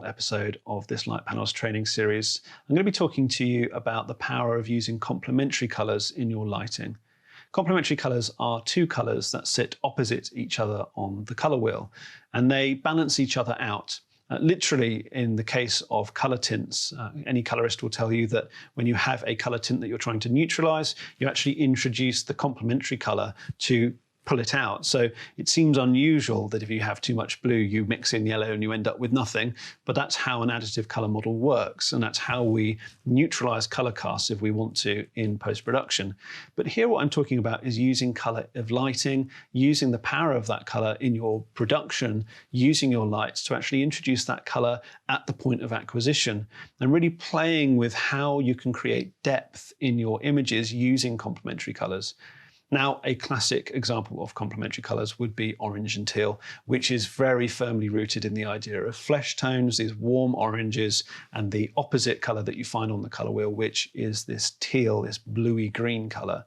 episode of this Litepanels training series. I'm going to be talking to you about the power of using complementary colours in your lighting. Complementary colours are two colours that sit opposite each other on the colour wheel, and they balance each other out. Literally, in the case of colour tints, any colourist will tell you that when you have a colour tint that you're trying to neutralise, you actually introduce the complementary colour to pull it out. So it seems unusual that if you have too much blue, you mix in yellow and you end up with nothing, but that's how an additive colour model works, and that's how we neutralise colour casts if we want to in post-production. But here what I'm talking about is using colour of lighting, using the power of that colour in your production, using your lights to actually introduce that colour at the point of acquisition, and really playing with how you can create depth in your images using complementary colours. Now, a classic example of complementary colours would be orange and teal, which is very firmly rooted in the idea of flesh tones, these warm oranges, and the opposite colour that you find on the colour wheel, which is this teal, this bluey green colour.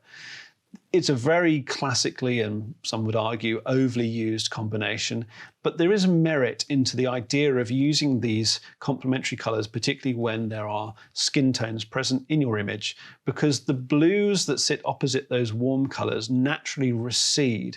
It's a very classically, and some would argue, overly used combination, but there is merit into the idea of using these complementary colours, particularly when there are skin tones present in your image, because the blues that sit opposite those warm colours naturally recede.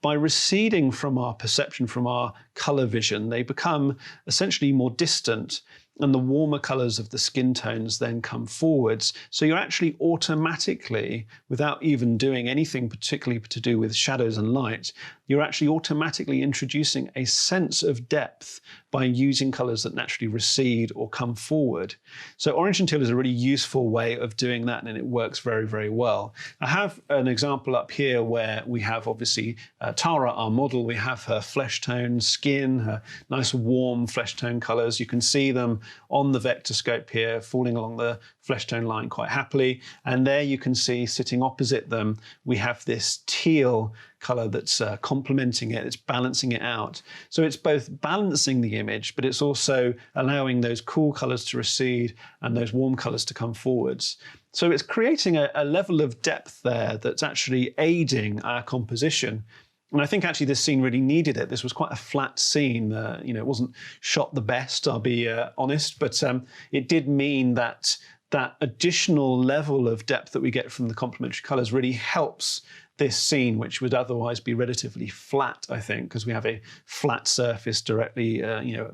By receding from our perception, from our colour vision, they become essentially more distant, and the warmer colours of the skin tones then come forwards. So you're actually automatically, without even doing anything particularly to do with shadows and light, you're actually automatically introducing a sense of depth by using colours that naturally recede or come forward. So orange and teal is a really useful way of doing that, and it works very, very well. I have an example up here where we have obviously Tara, our model. We have her flesh tone skin, her nice warm flesh tone colours. You can see them on the vector scope here, falling along the flesh tone line quite happily. And there you can see, sitting opposite them, we have this teal colour that's complementing it, it's balancing it out. So it's both balancing the image, but it's also allowing those cool colours to recede and those warm colours to come forwards. So it's creating a level of depth there that's actually aiding our composition. And I think actually this scene really needed it. This was quite a flat scene. It wasn't shot the best, I'll be honest, but it did mean that that additional level of depth that we get from the complementary colours really helps this scene, which would otherwise be relatively flat, I think, because we have a flat surface directly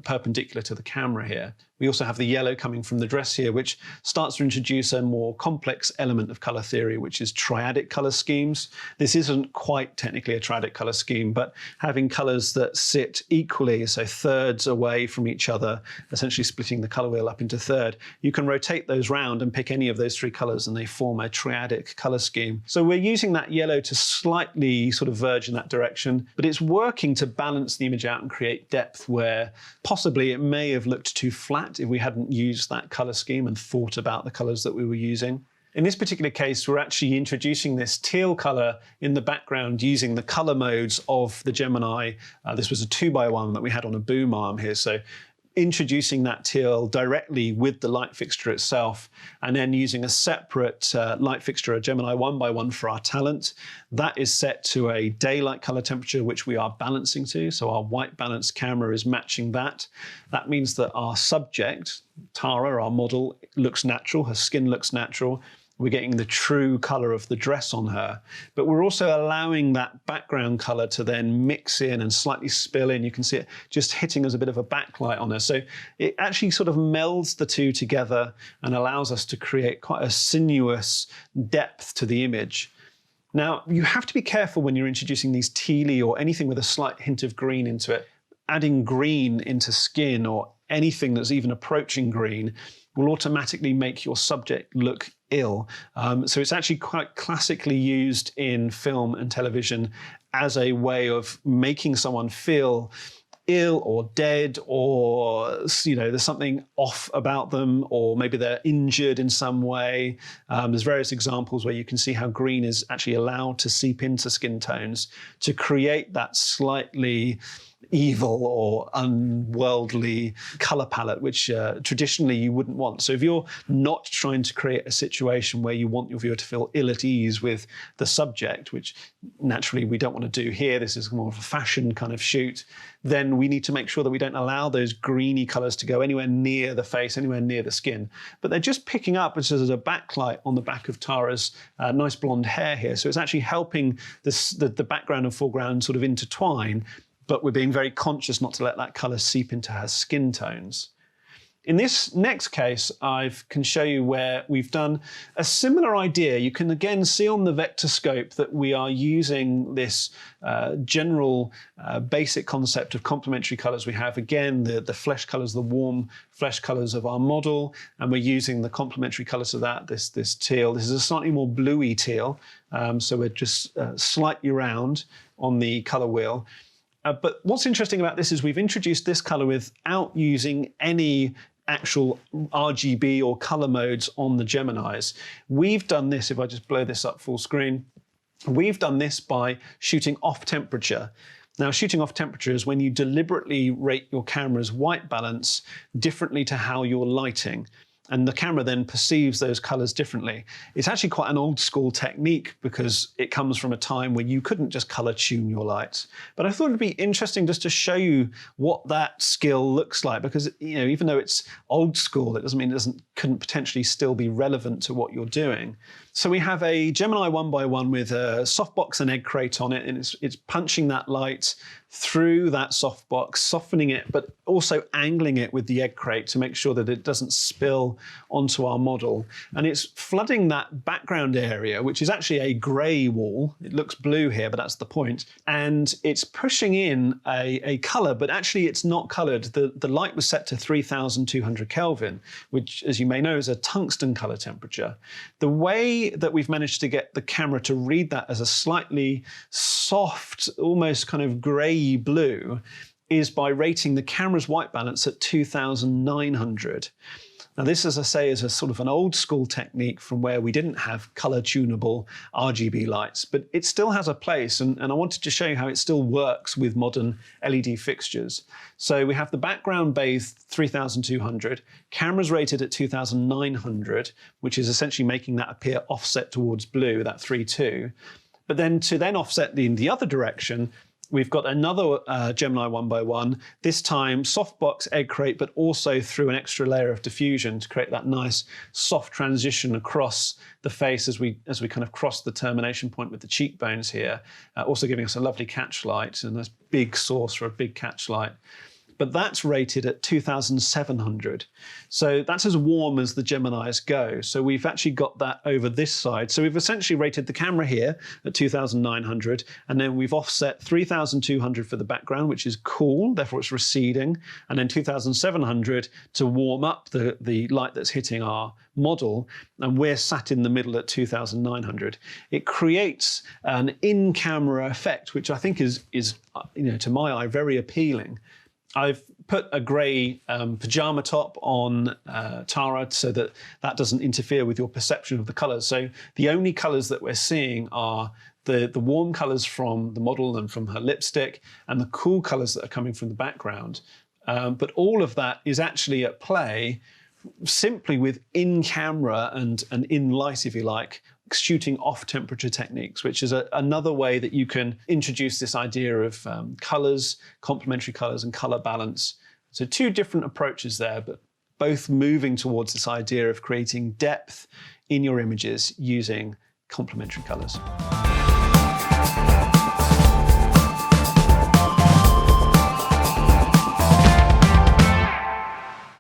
perpendicular to the camera here. We also have the yellow coming from the dress here, which starts to introduce a more complex element of colour theory, which is triadic colour schemes. This isn't quite technically a triadic colour scheme, but having colours that sit equally, so thirds away from each other, essentially splitting the colour wheel up into third. You can rotate those round and pick any of those three colours and they form a triadic colour scheme. So we're using that yellow to slightly sort of verge in that direction, but it's working to balance the image out and create depth where possibly it may have looked too flat if we hadn't used that colour scheme and thought about the colours that we were using. In this particular case, we're actually introducing this teal colour in the background using the colour modes of the Gemini. This was a 2x1 that we had on a boom arm here. So introducing that teal directly with the light fixture itself, and then using a separate light fixture, a Gemini 1x1 for our talent. That is set to a daylight color temperature, which we are balancing to. So our white balanced camera is matching that. That means that our subject, Tara, our model, looks natural. Her skin looks natural. We're getting the true colour of the dress on her, but we're also allowing that background colour to then mix in and slightly spill in. You can see it just hitting as a bit of a backlight on her. So it actually sort of melds the two together and allows us to create quite a sinuous depth to the image. Now, you have to be careful when you're introducing these tealy or anything with a slight hint of green into it. Adding green into skin or anything that's even approaching green will automatically make your subject look ill. So it's actually quite classically used in film and television as a way of making someone feel ill or dead, or there's something off about them, or maybe they're injured in some way. There's various examples where you can see how green is actually allowed to seep into skin tones to create that slightly evil or unworldly color palette, which traditionally you wouldn't want. So if you're not trying to create a situation where you want your viewer to feel ill at ease with the subject, which naturally we don't want to do here, this is more of a fashion kind of shoot, then we need to make sure that we don't allow those greeny colors to go anywhere near the face, anywhere near the skin. But they're just picking up as a backlight on the back of Tara's nice blonde hair here. So it's actually helping the background and foreground sort of intertwine, but we're being very conscious not to let that color seep into her skin tones. In this next case, I can show you where we've done a similar idea. You can again see on the vector scope that we are using this general basic concept of complementary colors. We have again the flesh colors, the warm flesh colors of our model, and we're using the complementary colors of that, this teal. This is a slightly more bluey teal, so we're just slightly round on the color wheel. But what's interesting about this is we've introduced this color without using any actual RGB or color modes on the Geminis. We've done this, if I just blow this up full screen, we've done this by shooting off temperature. Now, shooting off temperature is when you deliberately rate your camera's white balance differently to how you're lighting. And the camera then perceives those colors differently. It's actually quite an old school technique because it comes from a time when you couldn't just color tune your lights. But I thought it'd be interesting just to show you what that skill looks like, because even though it's old school, it doesn't mean it couldn't potentially still be relevant to what you're doing. So we have a Gemini 1x1 with a softbox and egg crate on it, and it's punching that light through that softbox, softening it, but also angling it with the egg crate to make sure that it doesn't spill onto our model. And it's flooding that background area, which is actually a gray wall. It looks blue here, but that's the point. And it's pushing in a color, but actually it's not colored. The light was set to 3,200 Kelvin, which, as you may know, is a tungsten color temperature. The way that we've managed to get the camera to read that as a slightly soft, almost kind of gray blue is by rating the camera's white balance at 2,900. Now this, as I say, is a sort of an old school technique from where we didn't have color tunable RGB lights, but it still has a place, and I wanted to show you how it still works with modern LED fixtures. So we have the background bathed 3,200, cameras rated at 2,900, which is essentially making that appear offset towards blue, that 3.2. But then to offset in the other direction, we've got another Gemini 1x1, this time softbox egg crate, but also through an extra layer of diffusion to create that nice soft transition across the face as we kind of cross the termination point with the cheekbones here, also giving us a lovely catch light, and a nice big source for a big catch light. But that's rated at 2,700. So that's as warm as the Geminis go. So we've actually got that over this side. So we've essentially rated the camera here at 2,900, and then we've offset 3,200 for the background, which is cool, therefore it's receding, and then 2,700 to warm up the light that's hitting our model, and we're sat in the middle at 2,900. It creates an in-camera effect, which I think is to my eye, very appealing. I've put a grey pajama top on Tara so that doesn't interfere with your perception of the colours. So the only colours that we're seeing are the warm colours from the model and from her lipstick, and the cool colours that are coming from the background. But all of that is actually at play simply with in-camera and in-light, if you like, shooting off temperature techniques, which is another way that you can introduce this idea of colors, complementary colors, and color balance. So two different approaches there, but both moving towards this idea of creating depth in your images using complementary colors.